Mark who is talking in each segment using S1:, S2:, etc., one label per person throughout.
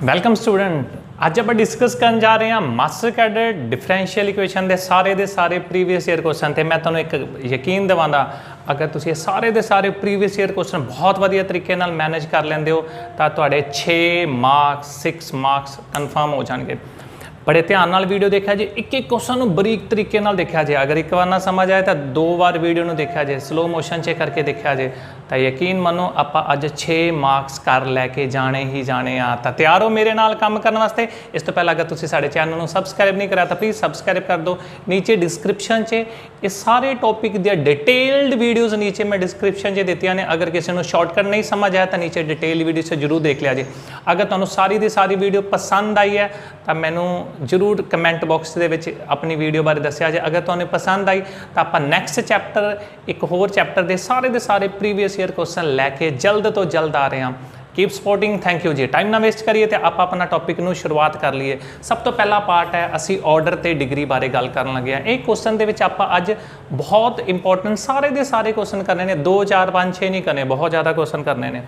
S1: Welcome student. ਅੱਜ ਆਪਾਂ discuss ਕਰਨ ਜਾ ਰਹੇ ਹਾਂ ਮਾਸਟਰ ਕੈਡਰ ਡਿਫਰੈਂਸ਼ੀਅਲ ਇਕੁਏਸ਼ਨ ਦੇ ਸਾਰੇ ਪ੍ਰੀਵੀਅਸ ਈਅਰ ਕੁਐਸਚਨ ਤੇ ਮੈਂ ਤੁਹਾਨੂੰ ਇੱਕ ਯਕੀਨ ਦਿਵਾਉਂਦਾ, ਅਗਰ ਤੁਸੀਂ ਇਹ ਸਾਰੇ ਪ੍ਰੀਵੀਅਸ ਈਅਰ ਕੁਐਸਚਨ ਬਹੁਤ ਵਧੀਆ ਤਰੀਕੇ ਨਾਲ ਮੈਨੇਜ ਕਰ ਲੈਂਦੇ ਹੋ ਤਾਂ ਤੁਹਾਡੇ 6 ਮਾਰਕਸ 6 ਮਾਰਕਸ ਕਨਫਰਮ ਹੋ ਜਾਣਗੇ। बड़े ध्यान नाल वीडियो देखा जे, एक क्वेश्चन बरीक तरीके नाल देखा जे। अगर एक बार ना समझ आए तो 2 बार वीडियो में देखा जे, स्लो मोशन च करके देखा जे तो यकीन मनो आप अज 6 मार्क्स कर लैके जाने ही जाने आ। तो तैयार हो मेरे नाल काम करने वास्ते। इस तो पहले अगर तुसीं साडे चैनल नूं सबसक्राइब नहीं करा तो प्लीज़ सबसक्राइब कर दो। नीचे डिस्क्रिप्शन च ये सारे टॉपिक दी डिटेल्ड वीडियोज़ नीचे मैं डिस्क्रिप्शन च दित्तियां ने। अगर किसी को शॉर्टकट नहीं समझ आया तो नीचे डिटेल वीडियो से जरूर देख लिया जे। अगर तुहानूं सारी दी सारी वीडियो पसंद आई है तो मैनूं जरूर कमेंट बॉक्स दे विच अपनी वीडियो बारे दस्सिया जे। अगर तुहानूं पसंद आई तो आप नैक्सट चैप्टर एक होर चैप्टर दे सारे प्रीवियस ईयर क्वेश्चन लैके जल्द तो जल्द आ रहे हैं। कीप सपोर्टिंग, थैंक यू जी। टाइम ना वेस्ट करिए तो आप अपना टॉपिक नूं शुरुआत कर लीए। सब तो पहला पार्ट है असी ऑर्डर ते डिग्री बारे गल करन लगे हैं। एक क्वेश्चन दे विच आपां अज बहुत इंपॉर्टेंट सारे क्वेश्चन करने ने, 2 4 5 6 नहीं करने, बहुत ज़्यादा क्वेश्चन करने ने।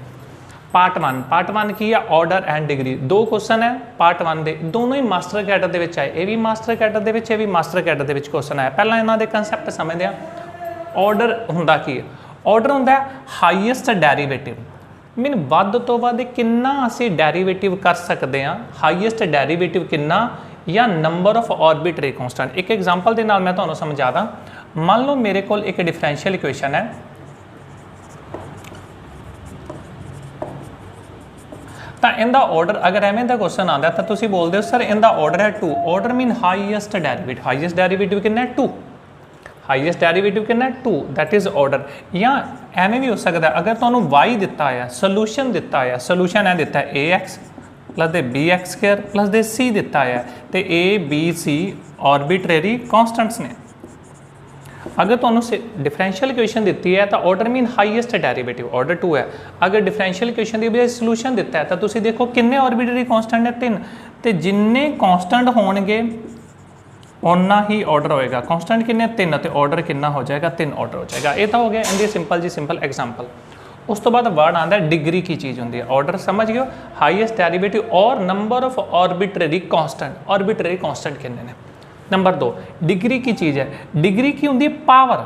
S1: पार्ट वन की है ऑर्डर एंड डिग्री। 2 क्वेश्चन है पार्ट वन के, दोनों ही मास्टर कैडर दे विच आए। ये भी मास्टर कैडर दे विच, ये भी master cadre they which question आया। पहला इन्हां दे कंसैप्ट समझदे आ। ऑर्डर हुंदा की है? ऑर्डर हुंदा हाईएस्ट डेरीवेटिव, मीन वध तो वध किन्ना असी डेरीवेटिव कर सकते हैं। हाईएस्ट डेरीवेटिव किन्ना या नंबर ऑफ ऑर्बिटरी कॉन्स्टेंट। एक एग्जाम्पल के नाल मैं तुहानूं समझा दा। मान लो मेरे कोल एक डिफरेंशियल इक्वेशन है, तो इनका ऑर्डर अगर एवें का क्वेश्चन आता है तो तुसीं बोलते हो सर इनका ऑर्डर है 2। Order mean highest derivative. Highest derivative कितना है? 2। हाईएस्ट डेरीवेटिव कितना है? 2। That is order. या एवें भी हो सकता है अगर तुहानूं वाई दिता है, सोल्यूशन दिता है, सोल्यूशन है दिता है AX प्लस दे BX स्क्वायर प्लस दे C दिता है तो A B C arbitrary constants ने। अगर तुहानूं डिफरेंशियल इक्वेशन दी है तो order mean highest derivative, order 2 है। अगर डिफरेंशियल इक्वेशन की बजाय सोल्यूशन दिता है तो तुसीं देखो किन्ने ऑर्बिटरी कॉन्स्टेंट है? 3। तो जिन्ने कॉन्स्टेंट होणगे उन्ना ही ऑर्डर होएगा। कॉन्स्टेंट किन्ने? 3, तो ऑर्डर कितना हो जाएगा? 3 ऑर्डर हो जाएगा। ये तो हो गया इनकी सिंपल जी सिंपल एग्जाम्पल। उस तो बाद वर्ड आता है डिग्री की चीज़ होंगी है। ऑर्डर समझ गए, हाईएस्ट डेरीवेटिव और number of arbitrary constant. Arbitrary constant किन्ने ने? नंबर 2 डिग्री की चीज़ है। डिग्री की होंगी power,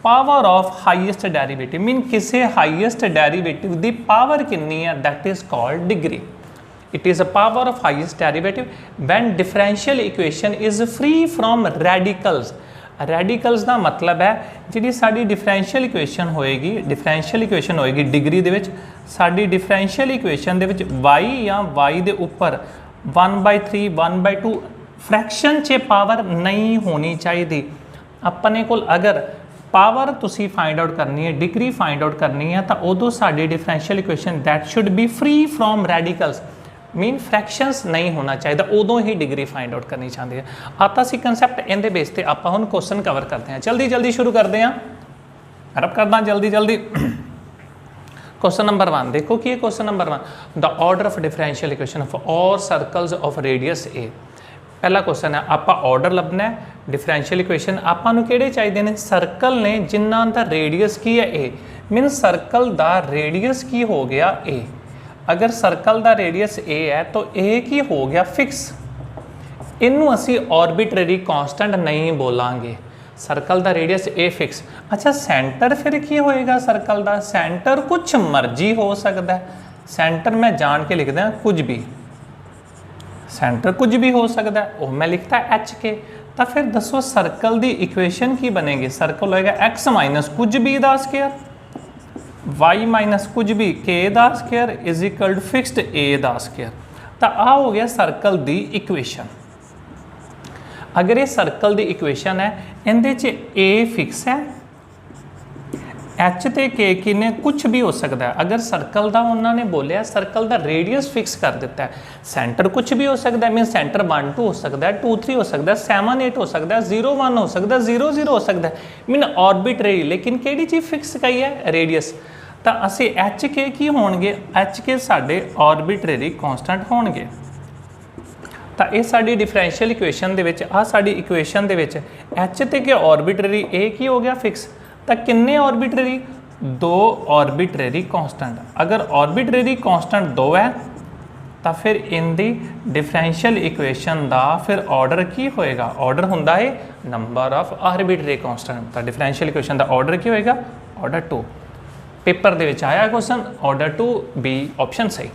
S1: power of highest derivative, mean किसी हाईएस्ट डेरीवेटिव की पावर कितनी है, that is called degree. It is a power of highest derivative when differential equation is free from radicals. Radicals का मतलब है जी साडी डिफरेंशियल इक्वेशन होएगी, डिफरेंशियल इक्वेशन होएगी degree दे विच, साडी differential equation दे विच y या y दे उपर 1/3 1/2 फ्रैक्शन च पावर नहीं होनी चाहिए। अपने को अगर पावर तुसी फाइंड आउट करनी है, डिग्री फाइंड आउट करनी है तो उदों साडी differential equation that should be free from radicals, mean fractions नहीं होना चाहिए, उदों ही डिग्री फाइंड आउट करनी चाहिए है। आता सी कंसैप्ट इनके बेस पर आप हुण क्वेश्चन कवर करते हैं। जल्दी शुरू करते हैं, अरब करदा जल्दी। क्वेश्चन नंबर 1 देखो कि question number 1, the order of differential equation of all circles of radius a. पहला क्वेश्चन है आप ऑर्डर लभना है डिफरेंशियल इक्वेशन। आपां नूं किहड़े चाहिए ने? सर्कल ने जिन्हां दा रेडियस की है A, मीन सर्कल दा रेडियस की हो गया A। अगर सर्कल दा रेडियस A है तो A की हो गया फिक्स, इनू असी ऑर्बिटरी कॉन्स्टेंट नहीं बोलांगे। सर्कल दा रेडियस A फिक्स। अच्छा सेंटर फिर की होएगा सर्कल दा? सेंटर कुछ मर्जी हो सकता है। सेंटर मैं जान के लिखदा कुछ भी, सेंटर कुछ भी हो सकता है, वो मैं लिखता HK। तो फिर दसो सर्कल की इक्वेशन की बनेगी? सर्कल होएगा x माइनस कुछ भी दा स्क्वायर, y माइनस कुछ भी k दा square is equal to fixed a दा स्क्वायर। तो आ हो गया सर्कल की इक्वेशन। अगर ये सर्कल की इक्वेशन है, इहदे च a फिक्स है, एच ते के किने कुछ भी हो सकता है। अगर सर्कल का उन्होंने बोलिया सर्कल का रेडियस फिक्स कर दिता है, सेंटर कुछ भी हो सकता है, मीन सेंटर 1 2 हो सकता है, 2 3 हो सकता है, 7 8 हो सकता है, 0 1 हो सकता है, 0 0 हो सकता है, मीन ऑर्बिटरी। लेकिन केड़ी चीज़ फिक्स कही है? रेडियस। तो असी एच के की होणगे? एच के साडे ऑर्बिटरी कॉन्स्टेंट होणगे। तो ये साडी डिफरेंशियल इक्वेशन दे विच, आ साडी इक्वेशन दे विच एच ते के ऑर्बिटरी ए की हो गया फिक्स। तो किन्ने ऑर्बिटरी? 2 arbitrary constant. अगर ऑर्बिटरी कॉन्स्टेंट 2 है ਤਾਂ ਫਿਰ ਇਹਦੀ ਡਿਫਰੈਂਸ਼ੀਅਲ ਇਕੁਏਸ਼ਨ ਦਾ ਫਿਰ ਆਰਡਰ ਕੀ ਹੋਏਗਾ? ਆਰਡਰ ਹੁੰਦਾ ਹੈ ਨੰਬਰ ਆਫ ਆਰਬਿਟਰੀ ਕਾਂਸਟੈਂਟ। ਤਾਂ ਡਿਫਰੈਂਸ਼ੀਅਲ ਇਕੁਏਸ਼ਨ ਦਾ ਆਰਡਰ ਕੀ ਹੋਏਗਾ? ਆਰਡਰ 2। पेपर ਦੇ ਵਿੱਚ ਆਇਆ क्वेश्चन ਆਰਡਰ 2 बी ऑप्शन सही।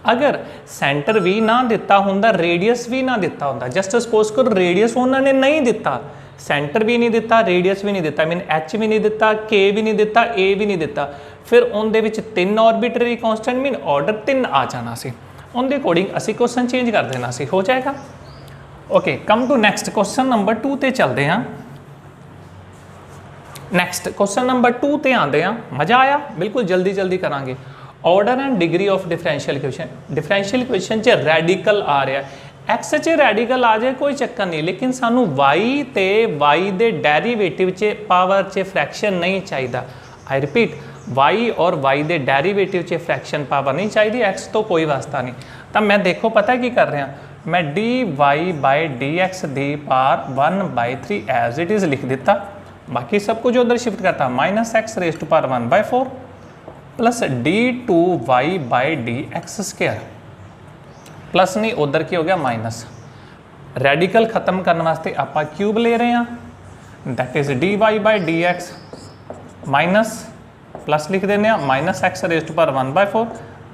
S1: अगर सेंटर भी ना दिता होंदा, रेडियस भी ना दिता होंदा, जस्ट सपोज करो रेडियस उन्होंने नहीं दिता, सेंटर भी नहीं दिता, रेडियस भी नहीं दिता, मीन एच भी नहीं दिता, के भी नहीं दिता, ए भी नहीं दिता, फिर उनके विच 3 आर्बिटरी कांस्टेंट मीन आर्डर 3 आ जाना सी। उनके अकॉर्डिंग असी क्वेश्चन चेंज कर देना सी, हो जाएगा। Okay, come to next question number 2 ते चलते हैं। नैक्सट क्वेश्चन नंबर 2 ते आते हैं। मज़ा आया? बिल्कुल जल्दी जल्दी करांगे। Order and degree of differential equation. Differential equation च रैडिकल आ रहा है, एक्स च रैडिकल आ जाए कोई चक्कर नहीं, लेकिन सानू वाई ते वाई दे डेरीवेटिव च पावर च फ्रैक्शन नहीं चाहिए। आई रिपीट, वाई और वाई दे डेरीवेटिव च फ्रैक्शन पावर नहीं चाहिए, एक्स तो कोई वास्ता नहीं। तो मैं देखो पता की कर रहा, मैं D Y by D X दी पावर 1/3 एज इट इज़ लिख दिता, बाकी सब कुछ उधर शिफ्ट करता, minus X raise to power 1/4 plus D 2 Y by D X square, plus नहीं उधर की हो गया माइनस। रैडिकल खत्म करने वास्ते आप क्यूब ले रहे हैं, that is D Y by D X minus plus लिख देने minus X raise to power 1/4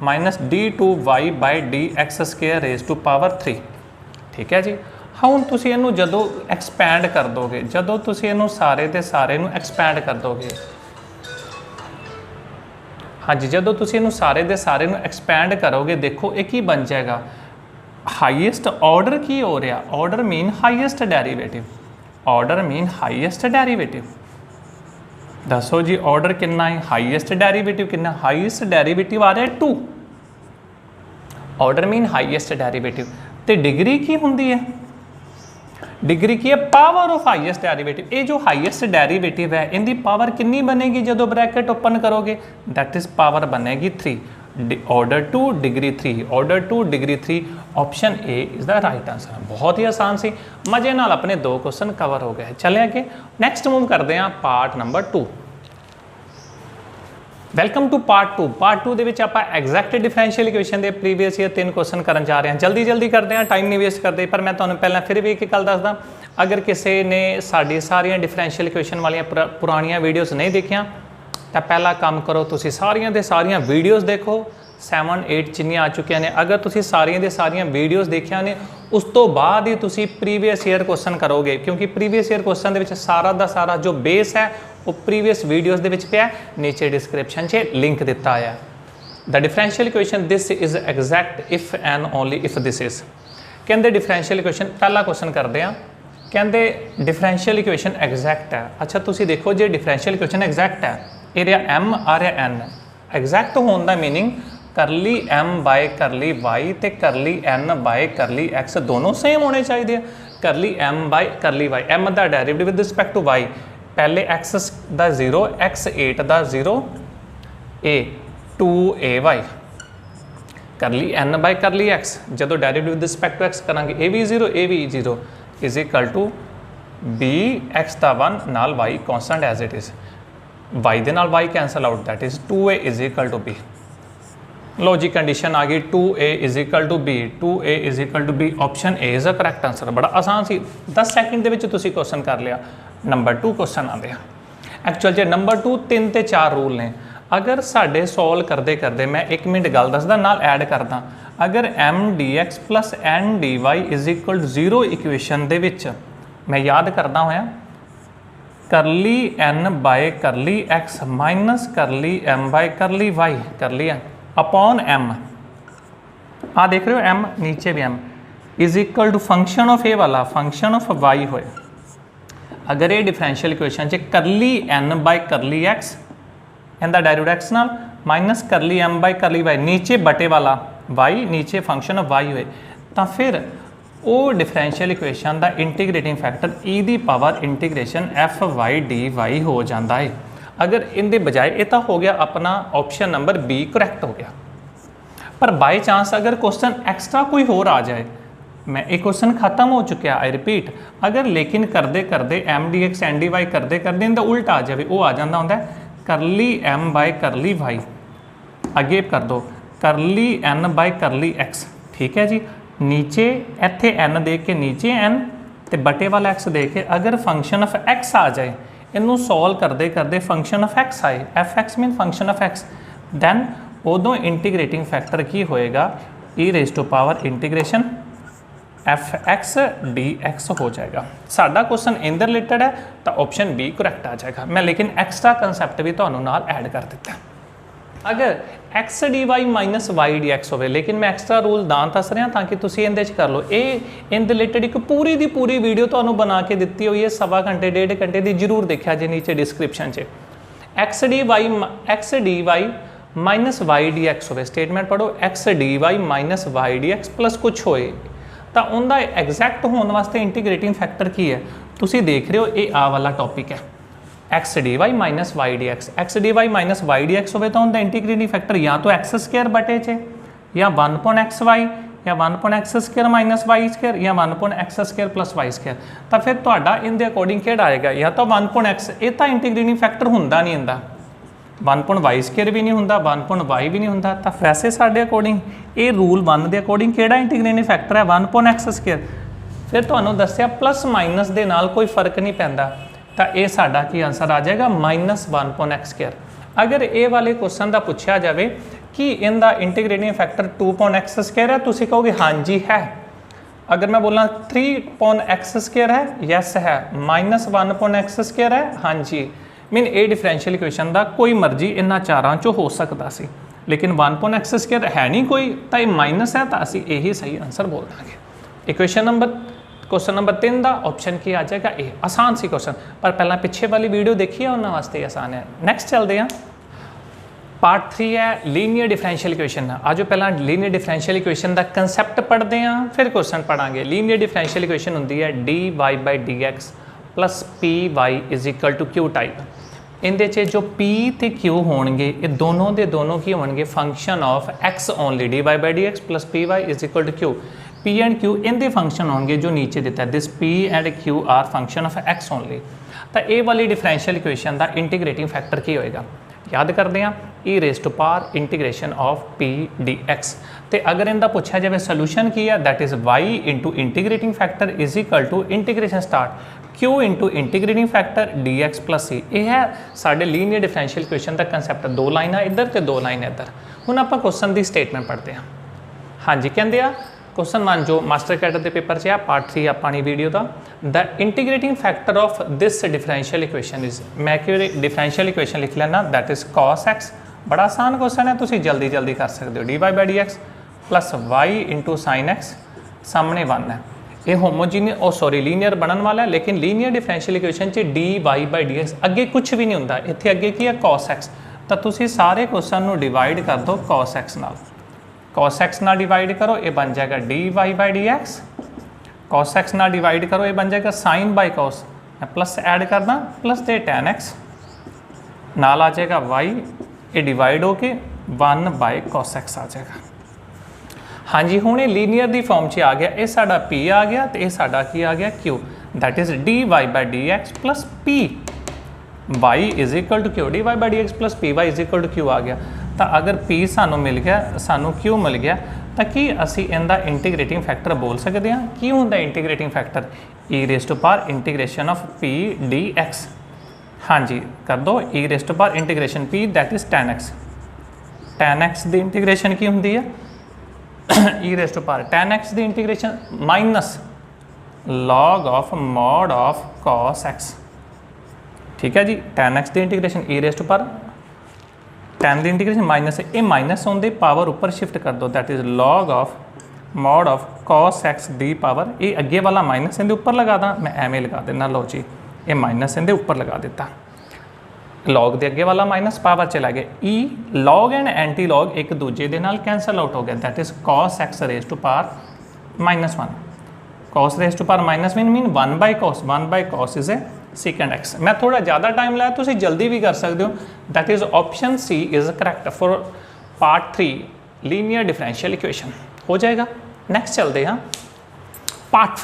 S1: minus D 2 Y by D X square raise to power 3। ठीक है जी। ਹੁਣ ਤੁਸੀਂ ਇਹਨੂੰ ਜਦੋਂ एक्सपैंड कर दोगे, ਜਦੋਂ ਤੁਸੀਂ ਇਹਨੂੰ ਸਾਰੇ ਦੇ ਸਾਰੇ ਨੂੰ एक्सपैंड कर दोगे, हाँ जी, ਜਦੋਂ ਤੁਸੀਂ ਇਹਨੂੰ ਸਾਰੇ ਦੇ ਸਾਰੇ ਨੂੰ एक्सपैंड करोगे, देखो ये की बन जाएगा, हाईएस्ट ऑर्डर की हो रहा, order mean highest derivative, order mean highest derivative. दसो जी ऑर्डर कितना है? हाईएस्ट डेरीवेटिव कितना? हाईएस्ट डेरीवेटिव आ रहा है 2, ऑर्डर मीन हाईएस्ट डेरीवेटिव। तो डिग्री की होंगी है? डिग्री की है पावर ऑफ हाईएस्ट डेरीवेटिव। ये जो हाईएस्ट डेरीवेटिव है इनकी पावर कितनी बनेगी जो ब्रैकेट ओपन करोगे? दैट इज पावर बनेगी 3। Order 2 degree 3, order 2 degree 3, option A is the right answer. बहुत ही आसान सी, मजे नाल अपने 2 क्वेश्चन कवर हो गए। चले आगे नैक्सट मूव करते हैं part number 2। Welcome to part 2। Part 2 ਦੇ ਵਿੱਚ ਆਪਾਂ ਐਗਜ਼ੈਕਟ ਡਿਫਰੈਂਸ਼ੀਅਲ ਇਕੁਏਸ਼ਨ ਦੇ ਪ੍ਰੀਵੀਅਸ ਈਅਰ 3 ਕੁਐਸਚਨ ਕਰਨ ਜਾ ਰਹੇ ਹਾਂ। ਜਲਦੀ ਜਲਦੀ ਕਰਦੇ ਹਾਂ, ਟਾਈਮ ਨਹੀਂ ਵੇਸਟ ਕਰਦੇ। ਪਰ ਮੈਂ ਤੁਹਾਨੂੰ ਪਹਿਲਾਂ ਫਿਰ ਵੀ ਇੱਕ ਗੱਲ ਦੱਸਦਾ, ਅਗਰ ਕਿਸੇ ਨੇ ਸਾਡੀ ਸਾਰੀਆਂ ਡਿਫਰੈਂਸ਼ੀਅਲ ਇਕੁਏਸ਼ਨ ਵਾਲੀਆਂ ਪੁਰਾਣੀਆਂ ਵੀਡੀਓਜ਼ ਨਹੀਂ ਦੇਖੀਆਂ ਤਾਂ ਪਹਿਲਾ ਕੰਮ ਕਰੋ, ਤੁਸੀਂ ਸਾਰੀਆਂ ਦੇ ਸਾਰੀਆਂ ਵੀਡੀਓਜ਼ ਦੇਖੋ। 7 8 ਜਿੰਨੀਆਂ ਆ ਚੁੱਕੀਆਂ ਨੇ, ਅਗਰ ਤੁਸੀਂ ਸਾਰੀਆਂ ਦੇ ਸਾਰੀਆਂ ਵੀਡੀਓਜ਼ ਦੇਖਿਆ ਨੇ ਉਸ ਤੋਂ ਬਾਅਦ ਹੀ ਤੁਸੀਂ ਪ੍ਰੀਵੀਅਸ ਈਅਰ ਕੁਐਸਚਨ ਕਰੋਗੇ, ਕਿਉਂਕਿ ਪ੍ਰੀਵੀਅਸ ਈਅਰ ਕੁਐਸਚਨ ਦੇ ਵਿੱਚ ਸਾਰਾ ਦਾ ਸਾਰਾ ਜੋ ਬੇਸ ਹੈ वो प्रीवियस वीडियोज़ दे विच पिया, नीचे डिस्क्रिप्शन च लिंक दिता है। The differential equation this is exact if and only if this is. कहते डिफरेंशियल इक्वेशन पहला क्वेश्चन करते हैं, कहते डिफरेंशियल इक्वेशन एग्जैक्ट है। अच्छा तुसी देखो जो डिफरेंशियल इक्वेशन एग्जैक्ट है, ये रहा एम आ रहा एन। एग्जैक्ट होने का मीनिंग करली एम बाय करली वाई ते curly N by curly x दोनों सेम होने चाहिए। Curly M by curly y, m का derivative with respect to y, पहले एक्स का 0, x8 का 0, a 2ay curly N by curly x, जो derivative with respect to x करांगे a भी 0 a भी 0 is equal to b x का 1 नाल y constant as it is, y दे नाल y cancel out, that is 2a is equal to b। लो जी कंडीशन आ गई 2a is equal to b, 2a is equal to b, option A is a correct answer. बड़ा आसान सी, 10 second के तुसीं क्वेश्चन कर लिया। नंबर 2 क्वेश्चन आते हैं। एक्चुअल जो नंबर 2 3 ते 4 रूल ने, अगर साढ़े सॉल्व करते करते मैं 1 मिनट गल दसदा नाल ऐड करदा, अगर m D x plus n D y is equal to 0 equation दे विच मैं याद करदा होया curly N by curly x minus curly M by curly y, curly n upon m, आ देख रहे हो एम नीचे भी m is equal to function of a वाला फंक्शन ऑफ वाई होए। अगर ये डिफरेंशियल इक्वेशन च curly N by curly X इनका डेरिवेटिव एक्स नाल minus curly M by curly Y, नीचे बटे वाला वाई नीचे फंक्शन ऑफ वाई होए, तो फिर वो डिफरेंशियल इक्वेशन का इंटीग्रेटिंग फैक्टर ई दी power integration F Y D Y हो जाता है। अगर इनके बजाय ये तो हो गया अपना ऑप्शन नंबर बी करैक्ट हो गया, पर बाय चांस अगर क्वेश्चन एक्स्ट्रा कोई होर आ जाए, मैं एक क्वेश्चन खत्म हो चुका, आई रिपीट, अगर लेकिन करते करते M D X N D Y करते करते इनका उल्टा आ जाए, वो आ जाता होंगे करली एम बाय करली वाई, अगे कर दो करली एन बाय करली एक्स, ठीक है जी। नीचे इत्थे n दे के नीचे n ते बटे वाला x दे के अगर फंक्शन ऑफ x आ जाए, इनू सॉल्व करते करते फंक्शन ऑफ x आए, F X mean function of x, then उदों इंटीग्रेटिंग फैक्टर की होएगा e raise to power integration F X D X हो जाएगा। साडा क्वेश्चन इनदे रिलेटेड है तो ऑप्शन बी करैक्ट आ जाएगा। मैं लेकिन एक्स्ट्रा कंसैप्ट भी तुहानू नाल ऐड कर दिता। अगर X D Y minus Y D X होवे, लेकिन मैं एक्स्ट्रा रूल दान दस रहा ताकि तुसीं इहदे च कर लो। ये इनदे रिलेटेड एक पूरी दी पूरी वीडियो तुहानू बना के दित्ती हुई है, 1.25 घंटे 1.5 घंटे की, जरूर देखा जे नीचे डिस्क्रिप्शन च। X D Y minus Y D X होवे, स्टेटमेंट पढ़ो, X D Y minus Y D x plus कुछ होए तो उनका एग्जैक्ट होने वास्ते इंटीग्रेटिंग फैक्टर की है, तुसी देख रहे हो ये आ वाला टॉपिक है, X D Y minus Y D X. X D Y minus Y D X हो तो उनका इंटीग्रेटिंग फैक्टर या तो एक्स स्क्वायर बटे च, या 1/x(y), या 1/x² माइनस वाई स्क्वायर, या 1/x² प्लस वाई स्क्वायर। तो फिर तुहाडा इनके अकॉर्डिंग किहड़ा आएगा, या तो 1/x, ये तो इंटीग्रेटिंग फैक्टर हुंदा नहीं इनका, 1/y² भी नहीं होंदा, 1/y भी नहीं होंदा। तो वैसे साडे अकॉर्डिंग ये रूल 1 के अकॉर्डिंग किहड़ा इंटीग्रेटिंग फैक्टर है, 1/x²। फिर तुहानू दस्सिया प्लस माइनस दे नाल कोई फर्क नहीं पैंदा, तो ये साडा की आंसर आ जाएगा -1/x²। अगर ये वाले क्वेश्चन का पूछा जाए कि इनका इंटीग्रेटिंग फैक्टर 2/x² है, तुसीं कहोगे हाँ जी है। अगर मैं बोलना 3/x² है, यस है, -1/x² है, हाँ जी। मीन ए डिफरेंशियल इक्वेशन का कोई मर्जी इन्होंने चारों चो हो सकता सी, लेकिन 1/x² है नहीं कोई, तो ये माइनस है, तो असी यही सही आंसर बोल देंगे। क्वेश्चन नंबर 3 का ऑप्शन की आ जाएगा ए। आसान सी क्वेश्चन, पर पहला पिछे वाली वीडियो देखी है, उन्होंने वास्ते आसान है। नैक्सट चलते हैं, पार्ट 3 है लीनियर डिफरेंशियल इक्वेशन। आज पहला लीनियर डिफरेंशियल इक्वेशन का कंसैप्ट पढ़ते हैं, फिर क्वेश्चन पढ़ांगे। लीनियर डिफरेंशियल इक्वेशन होंगी है dy/dx plus py is equal to q type. इनदे च जो p ते q होणगे, ये दोनों दे दोनों की होणगे function of x only, dy/dx plus py is equal to q। p and q इनके फंक्शन होंगे जो नीचे दिता है, this p and q are function of x only. तो ये वाली डिफरेंशियल इक्वेशन का इंटीग्रेटिंग फैक्टर की होएगा, याद करते हैं, e raise to power integration of p dx। तो अगर इनका पूछा जाए सोल्यूशन की है, that is y into integrating factor is equal to integration start q into integrating factor dx plus c। यह है साढ़े लीनियर डिफरेंशियल इक्वेशन का कंसैप्ट, 2 लाइन इधर तो 2 लाइन इधर। हुण आपां क्वेश्चन की स्टेटमेंट पढ़ते हैं। हाँ जी, कहते हैं क्वेश्चन 1 जो मास्टर कैडर के पेपर से है, पार्ट 3 अपनी वीडियो का, the integrating factor of this differential equation is, मैं डिफरेंशियल इक्वेशन लिख लेना, दैट इज cos x। बड़ा आसान क्वेश्चन है, तुम जल्दी जल्दी कर सकते हो। dy/dx plus Y into sine X, सामने 1 है। ये होमोजीनियस लीनियर बनने वाला है, लेकिन लीनियर डिफरेंशियल इक्वेशन च dy/dx अगे कुछ भी नहीं होंदा, इत्थे अगे की है cos x। तो तुसी सारे क्वेश्चन को डिवाइड कर दो cos x नाल, cos x ना डिवाइड करो, ये बन जाएगा dy/dx, cos x ना डिवाइड करो, ये बन जाएगा sin बाई cos, मैं प्लस ऐड करना, प्लस दे tan x नाल आ जाएगा y, ये डिवाइड होके 1/cos x आ जाएगा। हाँ जी, हुण ये लीनियर की फॉर्म च आ गया, ये साडा p आ गया, तो ये साडा की आ गया q, that is dy/dx plus p y is equal to q, dy/dx plus py is equal to q आ गया। तो अगर p सानू मिल गया, सानू q मिल गया, तो कि असी इनका इंटीग्रेटिंग फैक्टर बोल सकते हैं। की होंदा integrating factor, e raise to power integration of p dx। हाँ जी, कर दो, e raise to power integration p that is tan x। tan x की इंटीग्रेशन की होंदी है, e raise to power tan x की integration minus log of mod of cos x। ठीक है जी, tan x की integration e raise to power tan की इंटीग्रेशन माइनस है, ये माइनस होने पावर ऊपर शिफ्ट कर दो, that is log of mod of cos x the power, ये अगे वाला माइनस इनके ऊपर लगा दा, मैं एवें लगा देना, लो जी ये माइनस इनके ऊपर लगा दिता, लॉग के अगे वाला माइनस पावर चला गया, E log and anti log एक दूजे के नाल कैंसल आउट हो गया, that is cos x raise to power -1। cos raise to power minus mean 1/cos is a second x। मैं थोड़ा ज़्यादा टाइम लाया, तुम जल्दी भी कर सकते हो, that is option C is correct for part 3 linear differential equation हो जाएगा। नैक्सट चलते हैं, ਪਾਰਟ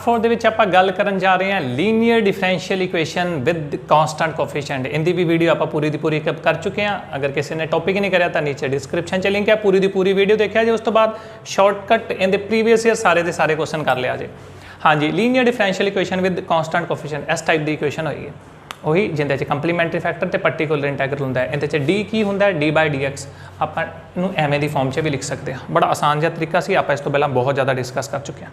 S1: 4 ਦੇ ਵਿੱਚ ਆਪਾਂ ਗੱਲ ਕਰਨ ਜਾ ਰਹੇ ਹਾਂ linear differential equation with constant coefficient. ਇਹਦੀ ਵੀ ਵੀਡੀਓ ਆਪਾਂ ਪੂਰੀ ਦੀ ਪੂਰੀ ਕਰ ਚੁੱਕੇ ਹਾਂ। ਅਗਰ ਕਿਸੇ ਨੇ ਟੌਪਿਕ ਨਹੀਂ ਕਰਿਆ ਤਾਂ ਨੀਚੇ ਡਿਸਕ੍ਰਿਪਸ਼ਨ 'ਚ ਲਿੰਕ ਹੈ, ਪੂਰੀ ਦੀ ਪੂਰੀ ਵੀਡੀਓ ਦੇਖਿਆ ਜੇ। ਉਸ ਤੋਂ ਬਾਅਦ ਸ਼ਾਰਟਕਟ ਇਹਦੇ ਪ੍ਰੀਵੀਅਸ ਈਅਰ ਸਾਰੇ ਦੇ ਸਾਰੇ ਕੁਐਸਚਨ ਕਰ ਲਿਆ ਜੇ। ਹਾਂਜੀ, linear differential equation with constant coefficient ਇਸ ਟਾਈਪ ਦੀ ਇਕੁਏਸ਼ਨ ਹੋਈ ਹੈ, ਉਹੀ ਜਿੰਦੇ 'ਚ ਕੰਪਲੀਮੈਂਟਰੀ ਫੈਕਟਰ ਤੇ ਪਾਰਟੀਕੂਲਰ ਇੰਟੈਗਰਲ ਹੁੰਦਾ ਹੈ। ਇਹਦੇ 'ਚ ਡੀ ਕੀ ਹੁੰਦਾ ਹੈ, d/dx। ਆਪਾਂ ਇਹਨੂੰ ਐਵੇਂ ਦੀ ਫਾਰਮ 'ਚ ਵੀ ਲਿਖ ਸਕਦੇ ਹਾਂ। ਬੜਾ ਆਸਾਨ ਜਿਹਾ ਤਰੀਕਾ ਸੀ, ਆਪਾਂ ਇਸ ਤੋਂ ਪਹਿਲਾਂ ਬਹੁਤ ਜ਼ਿਆਦਾ ਡਿਸਕਸ ਕਰ ਚੁੱਕੇ ਹਾਂ।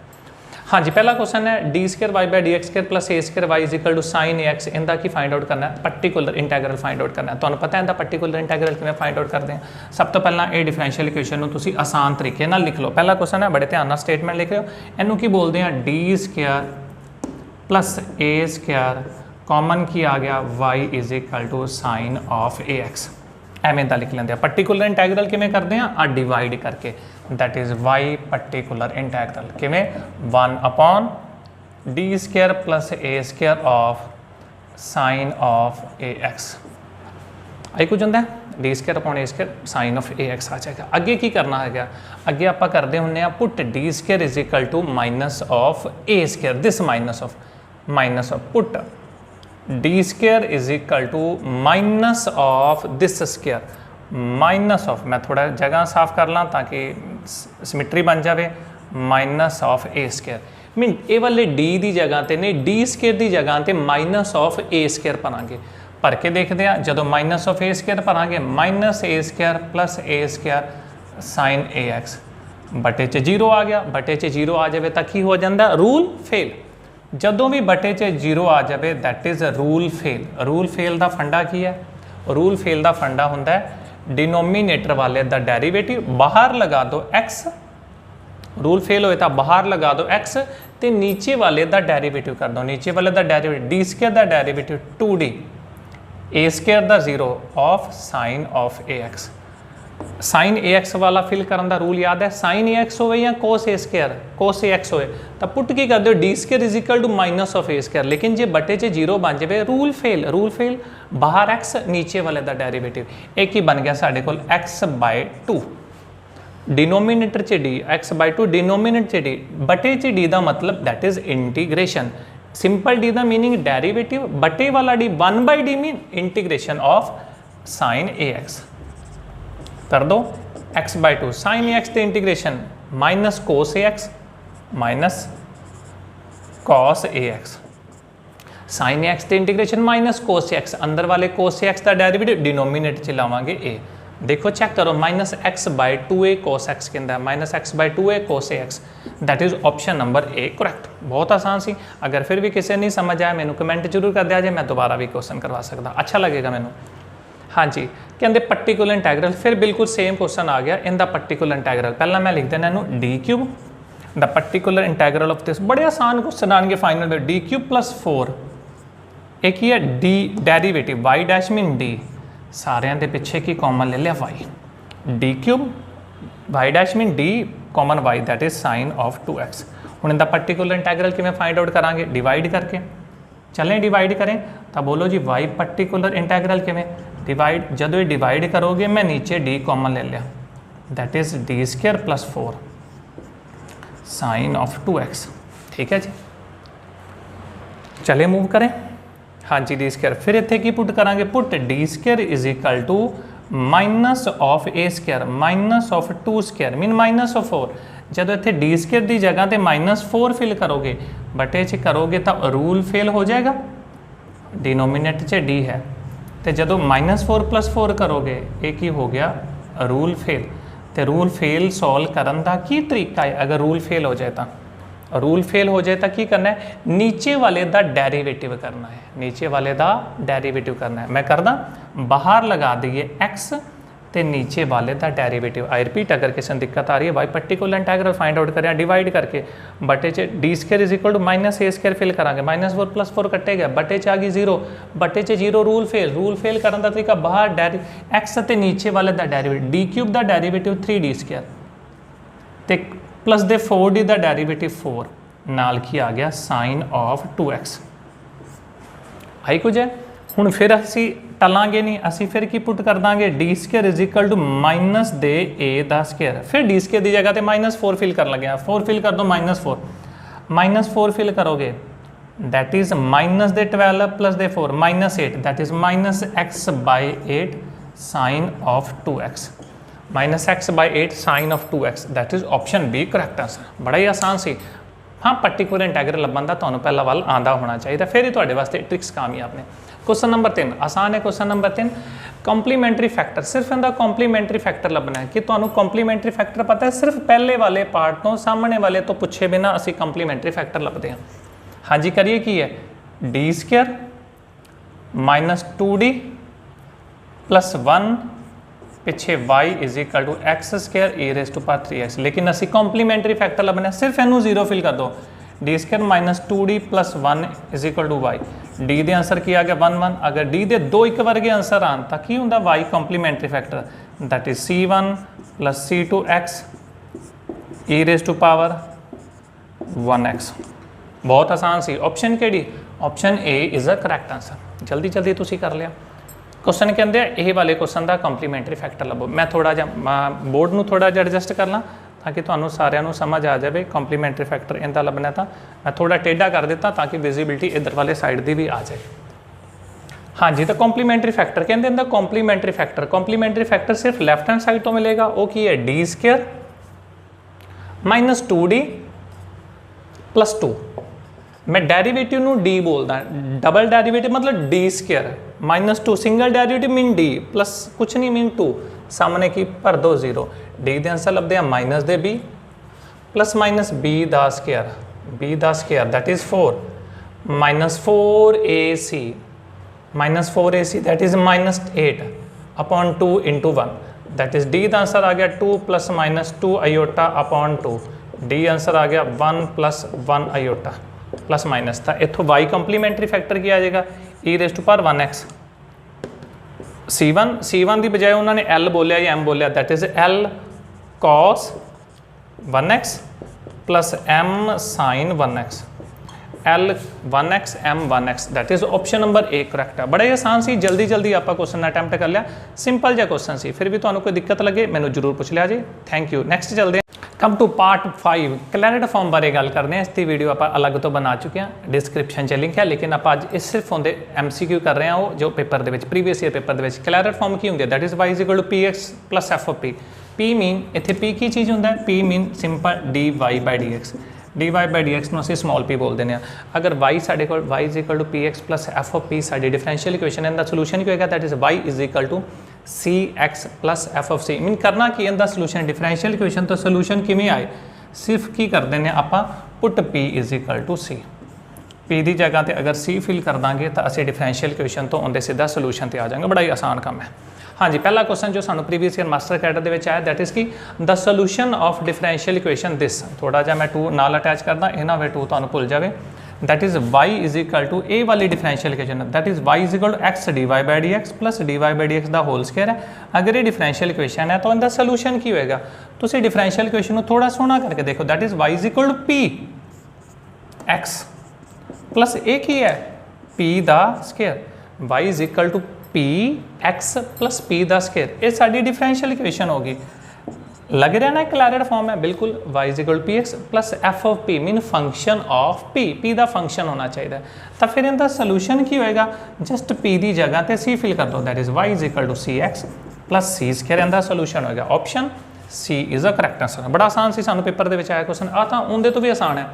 S1: ਹਾਂਜੀ, ਪਹਿਲਾ ਕੁਐਸਚਨ ਹੈ d²y/dx² + a² y sin ax। ਇਹਦਾ ਕੀ ਫਾइंड आउट ਕਰਨਾ ਹੈ, ਪਾਰਟੀਕੂਲਰ ਇੰਟੈਗਰਲ ਫਾइंड आउट ਕਰਨਾ ਹੈ। ਤੁਹਾਨੂੰ ਪਤਾ ਹੈ ਇਹਦਾ ਪਾਰਟੀਕੂਲਰ ਇੰਟੈਗਰਲ ਕਿਵੇਂ ਫਾइंड आउट ਕਰਦੇ ਹਾਂ। ਸਭ ਤੋਂ ਪਹਿਲਾਂ ਇਹ ਡਿਫਰੈਂਸ਼ੀਅਲ ਇਕੁਏਸ਼ਨ ਨੂੰ ਤੁਸੀਂ ਆਸਾਨ ਤਰੀਕੇ ਨਾਲ ਲਿਖ ਲਓ। ਪਹਿਲਾ ਕੁਐਸਚਨ ਹੈ, ਬੜੇ ਧਿਆਨ ਨਾਲ ਸਟੇਟਮੈਂਟ ਲਿਖ ਲਿਓ। ਇਹਨੂੰ ਕੀ ਬੋਲਦੇ ਹਾਂ, d² + a² ਕਾਮਨ ਕੀ ਆ ਗਿਆ y = sin of ax। ਐਵੇਂ ਦਾ ਲਿਖ ਲੈਂਦੇ ਆ। ਪਾਰਟੀਕੂਲਰ ਇੰਟੈਗਰਲ ਕਿਵੇਂ ਕਰਦੇ ਆ, ਆ ਡਿਵਾਈਡ ਕਰਕੇ, that is y particular integral ਕਿਵੇਂ 1/d² + a² of sin of ax। ਆਈ ਕੁਝ ਹੁੰਦਾ d² / a² sin of ax ਆ ਜਾਏਗਾ। ਅੱਗੇ ਕੀ ਕਰਨਾ ਹੈਗਾ, ਅੱਗੇ ਆਪਾਂ ਕਰਦੇ ਹੁੰਦੇ ਆ ਪੁੱਟ d² = -of a², this -of d² = -of -of मैं थोड़ा जगह साफ कर ला ताकि सिमिट्री बन जाए। -of a² मीन ये वाले d की जगह ते ने d² की जगह ते -of a² भरांगे। भर के देखते हैं जो -of a² भरांगे -a² + a² sin ax बटे च 0 आ गया। बटे च 0 आ जाए तो की हो जाता, रूल फेल। ਜਦੋਂ ਵੀ ਬਟੇ 'ਚ 0 ਆ ਜਾਵੇ that is rule fail. Rule fail ਦਾ ਫੰਡਾ ਕੀ ਹੈ, ਰੂਲ ਫੇਲ ਦਾ ਫੰਡਾ ਹੁੰਦਾ ਹੈ डिनोमीनेटर वाले का डेरीवेटिव बाहर लगा दो x, रूल फेल होए तो बाहर लगा दो x, तो नीचे वाले का डेरीवेटिव कर दो। नीचे वाले का डेरीवेटिव d² का डेरीवेटिव 2d, a² का 0 of sin of ax। sin ax वाला फिल करने का रूल याद है, sin ax हो या cos a², cos ax होए तो पुट की कर दो d² = -of a²। लेकिन जे बटे च 0 बन जाए रूल फेल। रूल फेल बाहर x, नीचे वाले का डेरीवेटिव एक ही बन गया साढ़े को x/2। डिनोमीनेटर च d, x/2 डिनोमीनेटर च d, बटे च d का मतलब that is integration. Simple d का मीनिंग डेरीवेटिव, बटे वाला d 1/d mean integration of sin ax। कर दो x/2 sin ax के integration -cos ax -cos ax। sin ax के इंटीग्रेशन -cos ax, अंदर वाले cos ax का डेरीवेटिव डिनोमीनेटर च लावांगे a। देखो चेक करो -x/2a cos x कहता है, -x/2a cos ax, that is option number A correct. बहुत आसान सी। अगर फिर भी किसी नहीं समझ आया मैनू कमेंट जरूर कर दिया जाए, मैं दोबारा भी क्वेश्चन करवा सकता, अच्छा लगेगा मैनू। हाँ जी, कहते पार्टिकुलर इंटैगरल, फिर बिल्कुल सेम क्वेश्चन आ गया इनका पार्टिकुलर इंटैगरल। पहला मैं लिख देना इनू d³ the particular integral of this. बड़े आसान क्वेश्चन आएंगे फाइनल में। d³ + 4 एक ही है d derivative y' mean d, सारे के पिछे की कॉमन ले लिया y, d³ y' mean d common y that is sin of 2x। हुण इनका पार्टिकुलर इंटैगरल किवें फाइंड आउट करांगे, डिवाइड करके। चलें डिवाइड करें तो बोलो जी y पार्टिकुलर इंटैगरल किवें डिवाइड, जदों ये डिवाइड करोगे मैं नीचे d कॉमन ले लिया, that is d² + 4 sin of 2x। ठीक है जी, चले मूव करें। हाँ जी, d²। फिर इत्थे की पुट करांगे, put d² = -of a² -of 2² mean -4। जब इत्थे d² की जगह ते -4 फिल करोगे बटे च करोगे तो रूल फेल हो जाएगा, डिनोमीनेटर च d है, तो जदों -4 + 4 करोगे एक ही हो गया रूल फेल। तो रूल फेल सॉल्व करने का की तरीका है, अगर रूल फेल हो जाए तो, रूल फेल हो जाए तो की करना है, नीचे वाले का डेरीवेटिव करना है, नीचे वाले का डेरीवेटिव करना है। मैं करदा बाहर लगा दिए x तो नीचे वाले का डेरीवेटिव। आई रिपीट, अगर किसी ने दिक्कत आ रही है भाई पार्टिकुलर इंटैगरल फाइंड आउट करें डिवाइड करके, बटे च d² = -a² फिल करांगे, -4 + 4 कटे गया, बटे च आ गई 0, बटे च 0 रूल फेल। रूल फेल करने का तरीका बाहर x ते नीचे वाले का डेरीवेटिव, d³ का डेरीवेटिव 3d² ते प्लस दे 4d का डेरीवेटिव 4 नाल की आ गया sin of 2x। आई कुछ है। हुण फिर असी टलांगे नहीं, असी फिर की पुट कर देंगे d² = -a²। फिर d² की जगह तो -4 फिल कर लगे, 4 फिल कर दो -4, -4 फिल करोगे दैट इज -12 प्लस दे 4 -8 that is -x/8 sine of 2x -x/8 sine of 2x that is option B correct answer. बड़ा ही आसान सी। हाँ पर्टिकुलर इंटैग्रल लभन का तुहानूं पहला वाल आंदा होना चाहिए, फिर ही तुहाडे वास्ते ट्रिक्स कामयाब ने। क्वेश्चन नंबर 3 आसान है। क्वेश्चन नंबर 3 कॉम्पलीमेंट्री फैक्टर, सिर्फ इनका कॉम्पलीमेंट्री फैक्टर लभना है कि तुहानूं कॉम्पलीमेंट्री फैक्टर पता है, सिर्फ पहले वाले पार्ट तो सामने वाले तो पुछे बिना असी कॉम्पलीमेंट्री फैक्टर लभदे हैं। हाँ जी करिए की है d² -2d + 1 पिछे y = x² e⁻³ 3x, लेकिन असी कॉम्पलीमेंट्री फैक्टर लभना, सिर्फ इनू 0 फिल कर दो d² -2d + 1 = y। d दे आंसर की आ गया 1 1, अगर d दे 2 एक वर्गे आंसर आन तो की हुंदा y complementary factor that is c1 + c2x e⁻² 1x। बहुत आसान सी। ऑप्शन केड़ी? Option A is a correct answer. जल्दी जल्दी तुसी कर लिया। क्वेश्चन कहते हैं यह वाले क्वेश्चन का कॉम्पलीमेंट्री फैक्टर लभो। मैं थोड़ा जिहा बोर्ड में थोड़ा जिहा एडजस्ट कर ला ताकि तुहानूं सारिਆਂ ਨੂੰ समझ आ जाए कॉम्पलीमेंट्री फैक्टर इनका लभना। तो मैं थोड़ा टेढ़ा कर दिता ताकि विजिबिलिटी इधर वाले साइड की भी आ जाए। हाँ जी, तो कॉम्पलीमेंट्री फैक्टर कहते हैं कॉम्पलीमेंट्री फैक्टर सिर्फ लैफ्ट हैंड साइड तो मिलेगा। वो की है d² -2d + 2। मैं डेरीवेटिव नू d बोलदा, डबल डेरीवेटिव मतलब d² -2 single derivative mean d plus कुछ नहीं मीन 2, सामने की भर दो 0। d दे आंसर लभदे माइनस दे b प्लस माइनस b दा square that is 4 -4ac that is -8 upon 2 × 1 that is d दा आंसर आ गया 2 ± 2 आयोटा अपॉन 2। d आंसर आ गया 1 + 1 आयोटा प्लस माइनस था। इतों y कंप्लीमेंट्री फैक्टर की आ जाएगा e⁻² 1x। c1 की बजाय उन्होंने l बोलिया या m बोलिया that is l cos 1x + m sin 1x l 1x m 1x that is option number A correct है। बड़ा ही आसान सी। जल्दी जल्दी आप क्वेश्चन अटैम्प्ट कर लिया। सिंपल जहा क्वेश्चन सी, फिर भी तुहानूं कोई दिक्कत लगे मैनूं जरूर पूछ लिया जी। Thank you. नैक्सट चलते हैं। Come two part 5 Clairaut form बारे गल करते हैं। इसकी वीडियो आप अलग तो बना चुके हैं, डिस्क्रिप्शन च लिंक है, लेकिन आप अज इस सिर्फ होंगे MCQ कर रहे हैं वो जो पेपर के प्रीवियस ईयर पेपर के क्लैरिट फॉर्म की होंगे that is y = px + f of p। p mean इतने p की चीज़ होंगे p mean simple dy/dx। dy/dx ਨੂੰ ਅਸੀਂ स्मॉल p बोलते हैं। अगर y साढ़े को y = px + f of p sari differential equation इनका सोल्यूशन की होगा that is y = cx + f of c। Mean करना कि इनका सोल्यूशन डिफरेंशियल इक्वेशन तो सोल्यूशन किमें आए, सिर्फ की करते हैं आप पुट p = c। p की जगह पर अगर c फिल कर देंगे तो असं डिफरेंशियल इक्वेशन तो उनके सीधा सोल्यूशन पर आ जाएंगे। बड़ा ही आसान काम है। हाँ जी, पहला क्वेश्चन जो सानू प्रीवियस ईयर मास्टर कैडर के आया दैट इज़ कि the solution of differential equation this. थोड़ा जहा मैं 2 नाल अटैच करदा, ये ना वे 2 तुहानू भुल जाए। दैट इज़ y = a वाली differential equation that is y = x dy/dx + dy/dx दा होल स्क्वायर है। अगर ये डिफरेंशियल इक्वेशन है तो इनका सोल्यूशन की होएगा। तुसीं डिफरेंशियल इक्वेशन को थोड़ा सोहना करके देखो that is y = p x plus a की है p दा square y = p x + p दा स्क्वायर। ये साडी डिफरेंशियल इक्वेशन होगी। लग रहा है ना क्लैरिट फॉर्म है बिल्कुल। y = px + f of p mean function of p दा फंक्शन होना चाहिए। तो फिर इनका सोल्यूशन की होएगा जस्ट p की जगह पर c फिल कर दो that is y = cx + c² इनका सोल्यूशन होएगा। Option c is a correct answer. बड़ा आसान सी सानू पेपर के आया क्वेश्चन। आ तो उनके तो भी आसान है।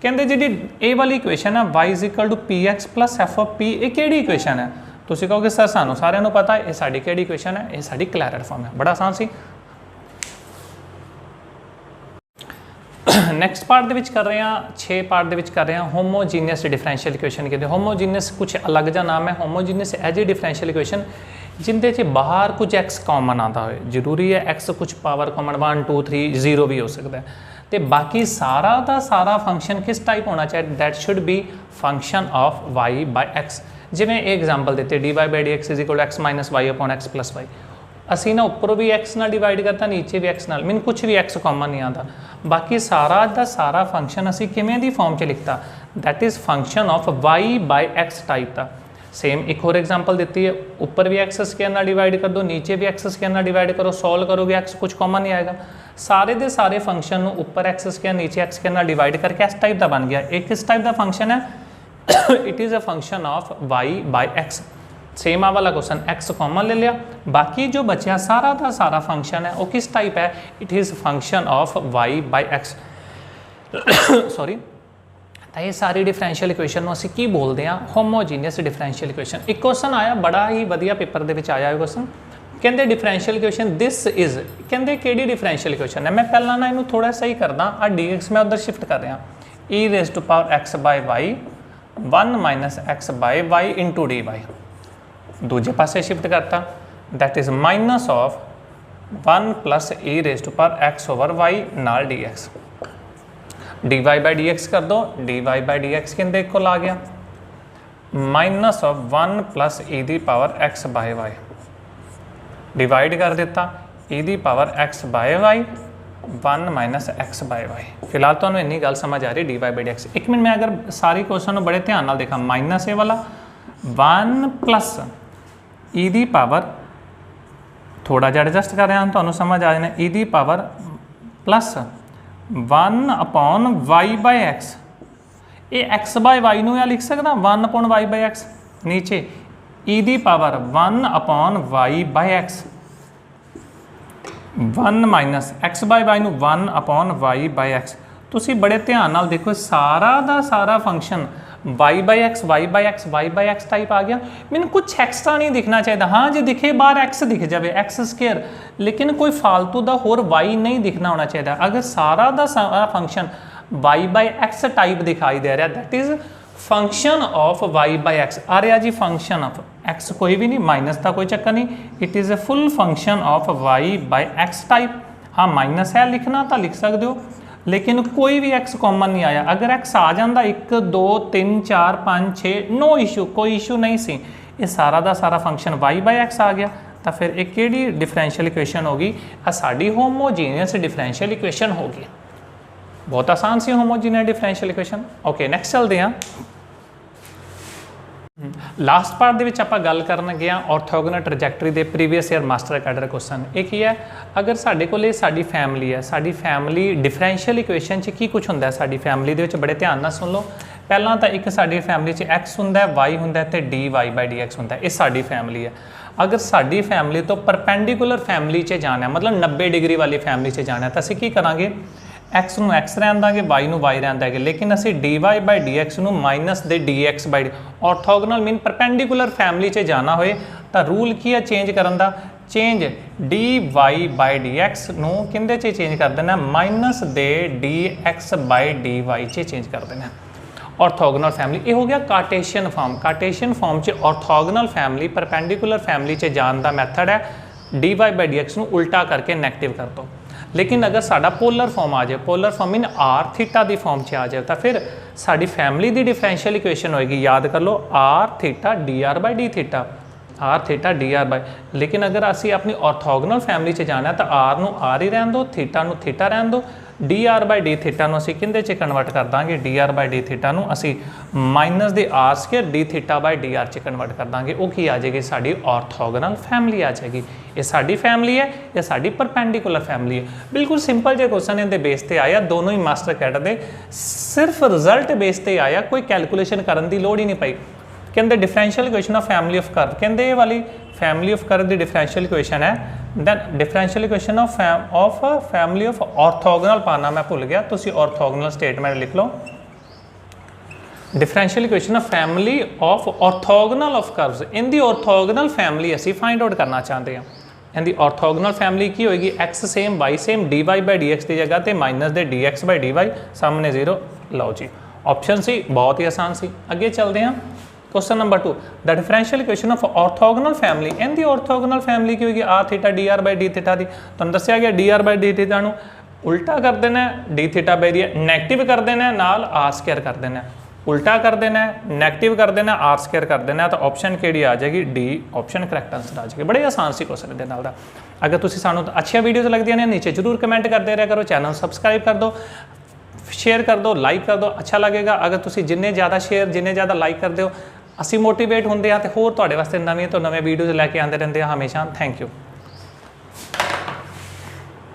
S1: कहते जी ए वाली इक्वेशन है y = px + f of p, ये किहड़ी इक्वेशन है? तुसीं कहोगे सर सानू सारिਆਂ ਨੂੰ पता है ये साडी किहड़ी इक्वेशन है, ये साडी क्लैरिट फॉर्म है। बड़ा आसान सी। नैक्सट पार्ट के कर रहे हैं 6 पार्ट के कर रहे हैं होमोजीनियस डिफरेंशियल इक्वेशन। कहते होमोजीनियस कुछ अलग जा नाम है। Homogeneous as a differential equation जिंदे च बाहर कुछ x कॉमन आता हो, जरूरी है x कुछ पावर कॉमन 1 2 3 0 भी हो सकता है। तो बाकी सारा का सारा फंक्शन किस टाइप होना चाहिए that should B function of y/x। जिमें एग्जाम्पल देते dy/dx = x - y upon x + y। असी ना उपरों भी x नाल डिवाइड करता, नीचे भी x नाल, मीन कुछ भी x कॉमन नहीं आता। बाकी सारा का सारा फंक्शन असी किमें दी फॉर्म च लिखता that is function of y/x type का। सेम एक और एग्जांपल दी है, ऊपर भी एक्स स्क्वायर ना डिवाइड कर दो, नीचे भी एक्स स्क्वायर ना डिवाइड करो, सॉल्व करोगे एक्स कुछ कॉमन नहीं आएगा। सारे दे सारे फंक्शन ऊपर एक्स स्क्वायर नीचे एक्स स्क्वायर ना डिवाइड करके इस टाइप का बन गया। एक किस टाइप का फंक्शन है it is a function of Y by x. Same आ वाला क्वेश्चन एक्स कॉमन ले लिया, बाकी जो बचा सारा का सारा फंक्शन है वो किस टाइप है, it is function of Y by X sorry. तो ये सारी डिफरेंशियल इक्वेशन असीं की बोलते हैं, होमोजीनियस डिफरेंशियल इक्वेशन। एक क्वेश्चन आया बड़ा ही वधिया पेपर दे विच आया क्वेश्चन, कहते डिफरेंशियल इक्वेशन दिस इज़, कहते किहड़ी डिफरेंशियल इक्वेशन है। मैं पहला ना इनू थोड़ा सही करदा, आ डी एक्स मैं उधर शिफ्ट कर रहा, e raise to power x by Y 1 minus x by y into d y, दूजे पासे शिफ्ट करता, that is minus of 1 plus e raise to power x over y नाल d x, D Y by D x कर दो, d Y by D x कहते एक को ला गया, minus of 1 plus e the power x by y, divide कर दिता ई दी power x by Y 1 minus x by Y. फिलहाल तो इन्नी गल समझ आ रही D Y by D X. एक मिनट मैं अगर सारी क्वेश्चन बड़े ध्यान नाल देखा, माइनस ए वाला 1 प्लस ई दी पावर, थोड़ा जिहा एडजस्ट कर रहा तो समझ आ जाना, e the power plus 1 upon y by x, ये एक्स बाय वाई नूं या लिख सकदा 1 अपॉन वाई बाय एक्स, नीचे e the power 1 upon y by x, 1 minus x by y नूं 1 अपॉन वाई बाय एक्स। तुसीं बड़े ध्यान नाल देखो सारा दा सारा function y by x y by x y by x type आ गया। मैंने कुछ एक्स्ट्रा नहीं दिखना चाहिए, हाँ जो दिखे बाहर एक्स दिख जाए एक्स स्क्वायर, लेकिन कोई फालतू का होर वाई नहीं दिखना होना चाहिए। अगर सारा का सारा function y by x type दिखाई दे रहा, that is function of Y by x आ रहा जी, फंक्शन ऑफ एक्स कोई भी नहीं, माइनस का कोई चक्कर नहीं, it is a full function of Y by x type. हाँ माइनस है लिखना तो लिख सकते हो, लेकिन कोई भी एक्स कॉमन नहीं आया। अगर एक्स आ जाता 1 2 3 4 5 6 नो इशू, कोई इशू नहीं सी, ये सारा का सारा फंक्शन वाई बाय एक्स आ गया, तो फिर एक किहड़ी डिफरेंशियल इक्वेशन होगी, साड़ी होमोजीनियस डिफरेंशियल इक्वेशन होगी। बहुत आसान सी homogeneous differential equation. Okay next चलते हैं। लास्ट पार्ट दे विच आपां गल करन गए ऑर्थोगोनल ट्रैजेक्टरी दे previous year master cadre question. एक ही है, अगर साडे कोल साडी फैमिली है, साडी फैमिली डिफरेंशियल इक्वेशन च की कुछ हुंदा है, साडी फैमिली दे विच बड़े ध्यान नाल सुन लो। पहला तो एक साडी फैमिली च एक्स हुंदा है, वाई हुंदा है, ते D Y by D X हुंदा है, ये साडी फैमिली है। अगर साडी फैमिली तो परपेंडिकुलर फैमिली च जाना है, मतलब 90 डिग्री वाली फैमिली च जाना है, तो असीं की करांगे, एक्स नूं एक्स रहन दांगे, वाई नूं वाई रहन दांगे, लेकिन असी d Y by D x नूं माइनस दे D x by d, orthogonal mean perpendicular family च जाना होए तो रूल की है चेंज करन दा, change D Y by D x नूं किंदे च चेंज कर देना, माइनस दे D x by D Y च चेंज कर देना। ऑर्थोगोनल फैमिली ये हो गया कार्टेशियन फॉर्म। कार्टेशियन फॉर्म च ऑर्थोगोनल फैमिली परपेंडिकुलर फैमिली च जान दा मैथड है D Y by D x नूं उल्टा करके नैगेटिव कर दो। लेकिन अगर साडा पोलर फॉर्म आ जाए, polar form mean r theta की फॉर्म च आ जाए, तो फिर साडी फैमिली की डिफरेंशियल इक्वेशन होएगी, याद कर लो, r theta d are by D theta, r theta d are by. लेकिन अगर असी अपनी ऑर्थोगोनल फैमिली च जाना है तो आर नूं आर ही रहन दो, थीटा नूं थीटा रहन दो, D are by D theta नूं असी किंदे च कन्वर्ट कर दांगे, D are by D theta नूं असी माइनस दे R square D theta by D R च कन्वर्ट कर दांगे। वो की आ जाएगी, साडी ऑर्थोगोनल फैमिली आ जाएगी। ये साडी फैमिली है, ये साडी परपेंडिकुलर फैमिली है। बिल्कुल सिंपल जो क्वेश्चन इनके बेस पर आया, दोनों ही मास्टर कैडर दे सिर्फ रिजल्ट बेस पर आया, कोई कैलकुलेशन करने की लोड़ ही नहीं पई। कहते differential equation of family of curve, कहते ये वाली फैमिली ऑफ कर्व की डिफरेंशियल इक्वेशन है, then differential equation of family of orthogonal पाना मैं भुल गया, तुसी ऑर्थोगोनल स्टेटमेंट लिख लो। Differential equation of family of orthogonal of curves, in the orthogonal family असी फाइंड आउट करना चाहते हैं। इन दी ऑर्थोगोनल फैमिली की होगी, x same y same, d Y by D x की जगह पर माइनस दे D x by D y, सामने जीरो। लो जी ऑप्शन सी बहुत ही आसान सी। अगे चलते हैं question number 2, the differential equation of orthogonal family, in the orthogonal family की होगी r theta d are by D theta दी, तुहानूं दस्सिया गया d are by D theta नूं उल्टा कर देना, d theta by d negative कर देना, नाल आर स्क्वायर कर देना, उल्टा कर देना, नैगेटिव कर देना, आर स्क्वायर कर देना, तो ऑप्शन केड़ी आ जाएगी, डी ऑप्शन करैक्ट आंसर आ जाएगी। बड़े आसान सी क्वेश्चन दे नाल दा। अगर तुसीं सानूं अच्छी वीडियोज़ लगदियां ने नीचे जरूर कमेंट करते रहा करो, चैनल सबसक्राइब कर दो, शेयर कर दो, लाइक कर दो, अच्छा लगेगा। अगर तुसीं जिन्ने ज़्यादा शेयर जिन्ने ज़्यादा लाइक कर दो ਅਸੀਂ ਮੋਟੀਵੇਟ ਹੁੰਦੇ ਆ ਤੇ ਹੋਰ ਤੁਹਾਡੇ ਵਾਸਤੇ ਨਵੀਆਂ ਤੋਂ ਨਵੇਂ ਵੀਡੀਓਜ਼ ਲੈ ਕੇ ਆਉਂਦੇ ਰਹਿੰਦੇ ਆ ਹਮੇਸ਼ਾ। Thank you.